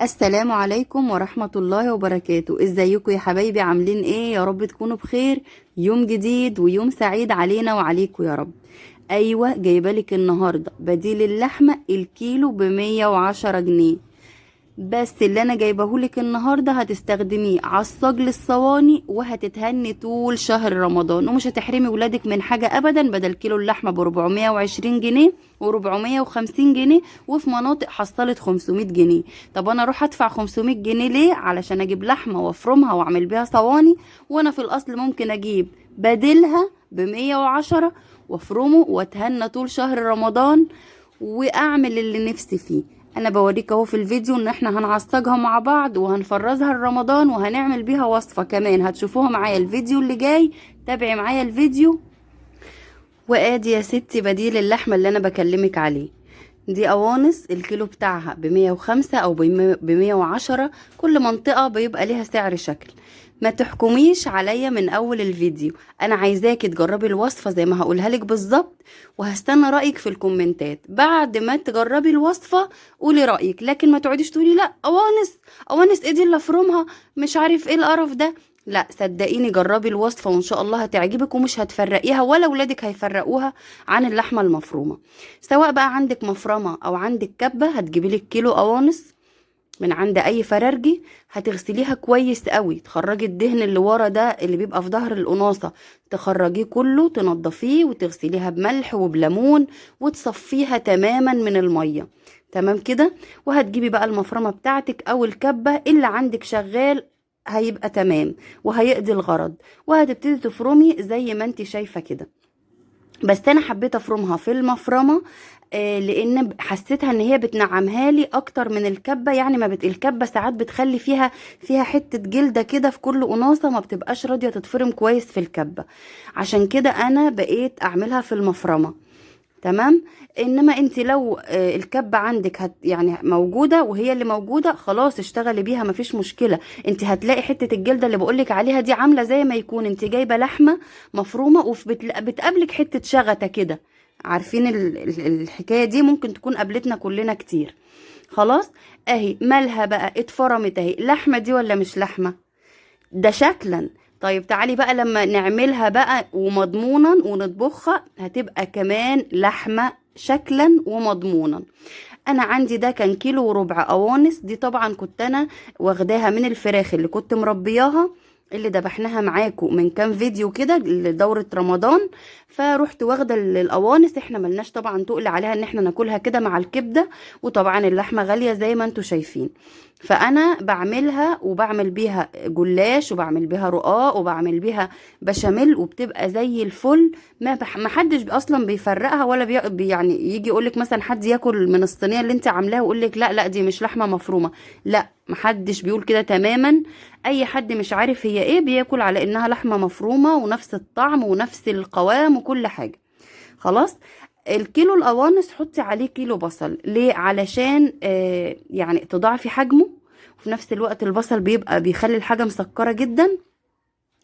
السلام عليكم ورحمة الله وبركاته. ازيكم يا حبايبي؟ عاملين ايه؟ يا رب تكونوا بخير. يوم جديد ويوم سعيد علينا وعليكم يا رب. ايوه، جايبالك النهاردة بديل اللحمة الكيلو ب110 جنيه. بس اللي انا جايبهولك النهارده هتستخدميه عصاج للصواني وهتتهني طول شهر رمضان، ومش هتحرمي ولادك من حاجه ابدا. بدل كيلو اللحمه ب 420 جنيه و450 جنيه، وفي مناطق حصلت 500 جنيه. طب انا اروح ادفع 500 جنيه ليه؟ علشان اجيب لحمه وافرمها واعمل بيها صواني، وانا في الاصل ممكن اجيب بديلها ب110 وافرمه واتهنى طول شهر رمضان واعمل اللي نفسي فيه. انا بوريك اهو في الفيديو ان احنا هنعصجها مع بعض وهنفرزها لرمضان وهنعمل بيها وصفة كمان هتشوفوها معايا الفيديو اللي جاي. تابعي معايا الفيديو. وادي يا ستي بديل اللحمة اللي انا بكلمك عليه. دي قوانص الكيلو بتاعها ب105 او ب110. كل منطقة بيبقى ليها سعر شكل. ما تحكميش عليا من اول الفيديو، انا عايزاكي تجربي الوصفة زي ما هقولها لك بالظبط، وهستنى رأيك في الكومنتات. بعد ما تجربي الوصفة قولي رأيك، لكن ما تقعديش تقولي لا قوانص قوانص ايه دي اللي افرمها، مش عارف ايه القرف ده. لا صدقيني، جربي الوصفة وان شاء الله هتعجبك ومش هتفرقيها ولا ولادك هيفرقوها عن اللحمة المفرومة. سواء بقى عندك مفرمة او عندك كبة، هتجيبي لك كيلو قوانص من عند اي فرارجي. هتغسليها كويس قوي، تخرجي الدهن اللي ورا ده اللي بيبقى في ظهر القناصة، تخرجيه كله، تنضفيه وتغسليها بملح وبليمون وتصفيها تماما من المية. تمام كده. وهتجيبي بقى المفرمة بتاعتك او الكبة اللي عندك شغال، هيبقى تمام وهيقضي الغرض. وهتبتدي تفرمي زي ما انت شايفة كده. بس انا حبيت افرمها في المفرمه، لان حسيتها ان هي بتنعمها لي اكتر من الكبه. يعني ما الكبه ساعات بتخلي فيها حته جلده كده في كل قناصه، ما بتبقاش راضيه تتفرم كويس في الكبه. عشان كده انا بقيت اعملها في المفرمه. تمام. انما انت لو الكبة عندك يعني موجودة وهي اللي موجودة، خلاص اشتغلي بيها مفيش مشكلة. انت هتلاقي حتة الجلدة اللي بقولك عليها دي عاملة زي ما يكون انت جايبة لحمة مفرومة وبتقابلك حتة شغطة كده. عارفين الحكاية دي ممكن تكون قابلتنا كلنا كتير. خلاص. اهي مالها بقى اتفرمت اهي، لحمة دي ولا مش لحمة؟ ده شكلا. طيب تعالي بقى لما نعملها بقى ومضمونا ونطبخها هتبقى كمان لحمة شكلا ومضمونا. انا عندي ده كان كيلو وربع قوانص. دي طبعا كنت انا واخداها من الفراخ اللي كنت مربياها، اللي دبحناها معاكم من كام فيديو كده لدورة رمضان. فروحت واخدة القوانص. احنا ملناش طبعا تقل عليها ان احنا ناكلها كده مع الكبدة، وطبعا اللحمة غالية زي ما انتوا شايفين. فانا بعملها وبعمل بيها جلاش وبعمل بيها رقاق وبعمل بيها بشاميل، وبتبقى زي الفل. ما حدش اصلا بيفرقها ولا يعني يجي يقولك مثلا حد ياكل من الصينيه اللي انت عاملاها ويقولك لا لا دي مش لحمه مفرومه. لا، محدش بيقول كده تماما. اي حد مش عارف هي ايه بياكل على انها لحمه مفرومه ونفس الطعم ونفس القوام وكل حاجه. خلاص. الكيلو القوانص حطي عليه كيلو بصل. ليه؟ علشان يعني تضاعفي حجمه. وفي نفس الوقت البصل بيبقى بيخلي الحاجة مسكرة جدا.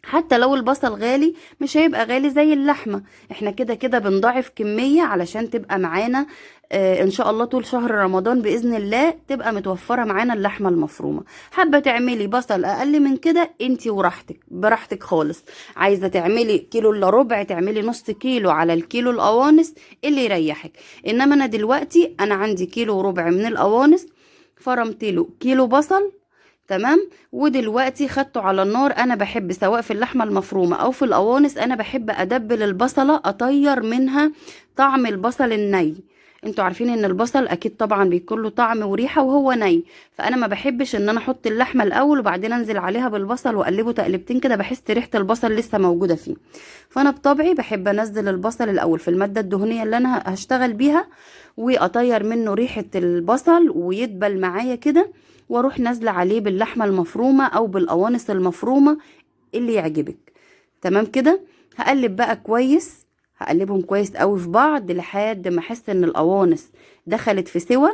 حتى لو البصل غالي مش هيبقى غالي زي اللحمة. احنا كده كده بنضاعف كمية علشان تبقى معانا ان شاء الله طول شهر رمضان بإذن الله تبقى متوفرة معانا اللحمة المفرومة. حابة تعملي بصل اقل من كده انتي وراحتك براحتك خالص. عايزة تعملي كيلو الا ربع تعملي نص كيلو على الكيلو القوانص اللي يريحك. انما انا دلوقتي انا عندي كيلو وربع من القوانص، فرمت له كيلو بصل. تمام. ودلوقتي خدته على النار. انا بحب سواء في اللحمه المفرومه او في القوانص انا بحب ادبل البصله اطير منها طعم البصل الني. انتوا عارفين ان البصل اكيد طبعا بيكون له طعم وريحه وهو ني. فانا ما بحبش ان انا احط اللحمه الاول وبعدين انزل عليها بالبصل واقلبه تقلبتين كده، بحس ريحه البصل لسه موجوده فيه. فانا بطبعي بحب انزل البصل الاول في الماده الدهنيه اللي انا هشتغل بيها، واطير منه ريحه البصل ويدبل معايا كده، واروح نازله عليه باللحمه المفرومه او بالقوانص المفرومه اللي يعجبك. تمام كده. هقلب بقى كويس، هقلبهم كويس قوي في بعض لحد ما احس ان القوانص دخلت في سوا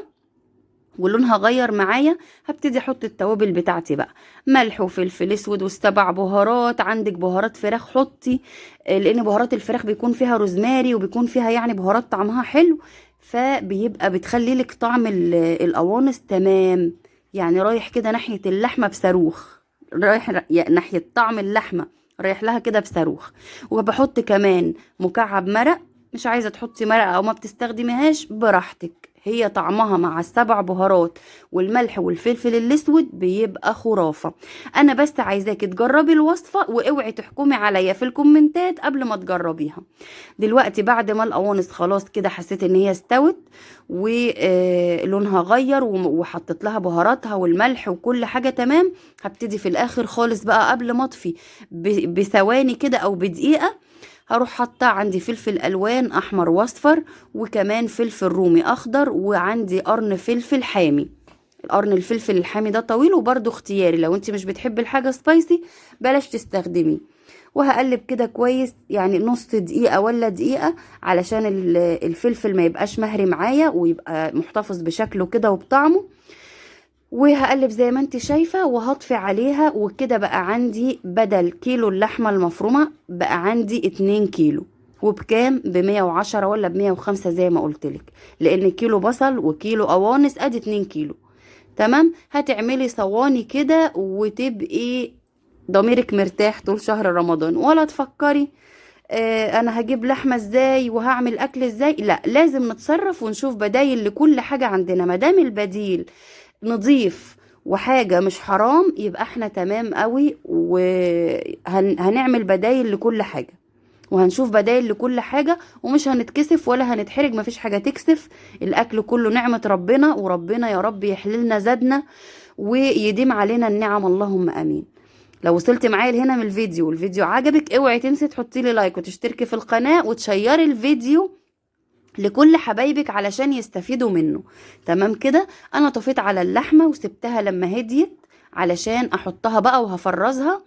ولونها غير معايا. هبتدي احط التوابل بتاعتي بقى، ملح وفلفل اسود والسبع بهارات. عندك بهارات فراخ حطي، لان بهارات الفراخ بيكون فيها روزماري وبيكون فيها يعني بهارات طعمها حلو، فبيبقى بتخلي لك طعم القوانص تمام. يعني رايح كده ناحية اللحمة بصاروخ، رايح ناحية طعم اللحمة، رايح لها كده بصاروخ. وبحط كمان مكعب مرق، مش عايزة تحطي مرق او ما بتستخدميهاش براحتك، هي طعمها مع السبع بهارات والملح والفلفل الاسود بيبقى خرافة. انا بس عايزاكي تجربي الوصفة، واوعي تحكمي عليا في الكومنتات قبل ما تجربيها. دلوقتي بعد ما القوانص خلاص كده حسيت ان هي استوت ولونها غير وحطيت لها بهاراتها والملح وكل حاجة تمام، هبتدي في الاخر خالص بقى قبل ما اطفي بثواني كده او بدقيقة، هروح حاطه عندي فلفل الوان احمر واصفر، وكمان فلفل رومي اخضر، وعندي قرن فلفل حامي. القرن الفلفل الحامي ده طويل وبرده اختياري، لو انت مش بتحبي الحاجه سبايسي بلاش تستخدميه. وهقلب كده كويس يعني نص دقيقه ولا دقيقه، علشان الفلفل ما يبقاش مهري معايا ويبقى محتفظ بشكله كده وبطعمه. وهقلب زي ما انت شايفة وهطفي عليها، وكده بقى عندي بدل كيلو اللحمة المفرومة بقى عندي 2 كيلو. وبكام؟ ب110 ولا ب105 زي ما قلتلك، لان كيلو بصل وكيلو قوانص ادي 2 كيلو. تمام. هتعملي صواني كده وتبقي ضميرك مرتاح طول شهر رمضان، ولا تفكري انا هجيب لحمة ازاي وهعمل اكل ازاي. لا، لازم نتصرف ونشوف بدايل لكل حاجة عندنا، مادام البديل نضيف وحاجة مش حرام يبقى احنا تمام قوي. وهنعمل بدايل لكل حاجة، وهنشوف بدايل لكل حاجة، ومش هنتكسف ولا هنتحرج، مفيش حاجة تكسف. الأكل كله نعمة ربنا، وربنا يا رب يحللنا زادنا ويديم علينا النعم، اللهم أمين. لو وصلت معايا لهنا من الفيديو والفيديو عجبك، اوعي تنسي تحطي لي لايك وتشتركي في القناة وتشيري الفيديو لكل حبايبك علشان يستفيدوا منه. تمام كده. انا طفيت على اللحمة وسبتها لما هديت علشان احطها بقى وهفرزها.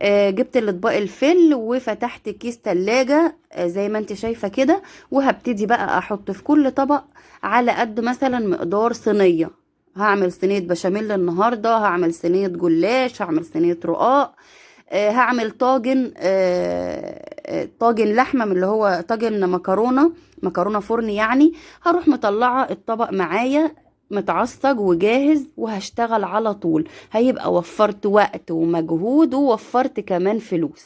جبت الاطباق الفل وفتحت كيس تلاجة زي ما انت شايفة كده، وهبتدي بقى احط في كل طبق على قد مثلا مقدار صينية. هعمل صينية بشاميل النهاردة، هعمل صينية جلاش، هعمل صينية رقاق، هعمل طاجن طاجن لحمة من اللي هو طاجن مكرونة فرن يعني. هروح مطلعة الطبق معايا متعصج وجاهز، وهشتغل على طول. هيبقى وفرت وقت ومجهود ووفرت كمان فلوس.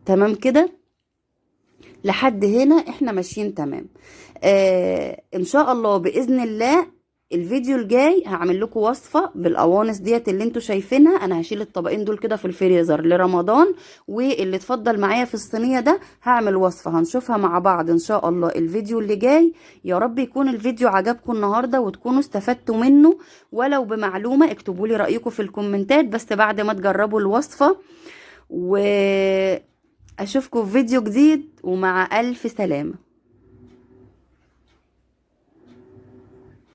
تمام كده. لحد هنا احنا ماشيين تمام. ان شاء الله بإذن الله الفيديو الجاي هعمل لكم وصفة بالقوانص ديت اللي انتوا شايفينها. انا هشيل الطبقين دول كده في الفريزر لرمضان، واللي اتفضل معايا في الصينية ده هعمل وصفة هنشوفها مع بعض ان شاء الله الفيديو اللي جاي. يا رب يكون الفيديو عجبكم النهاردة وتكونوا استفدتوا منه ولو بمعلومة. اكتبوا لي رأيكم في الكومنتات بس بعد ما تجربوا الوصفة، واشوفكم في فيديو جديد ومع ألف سلامة.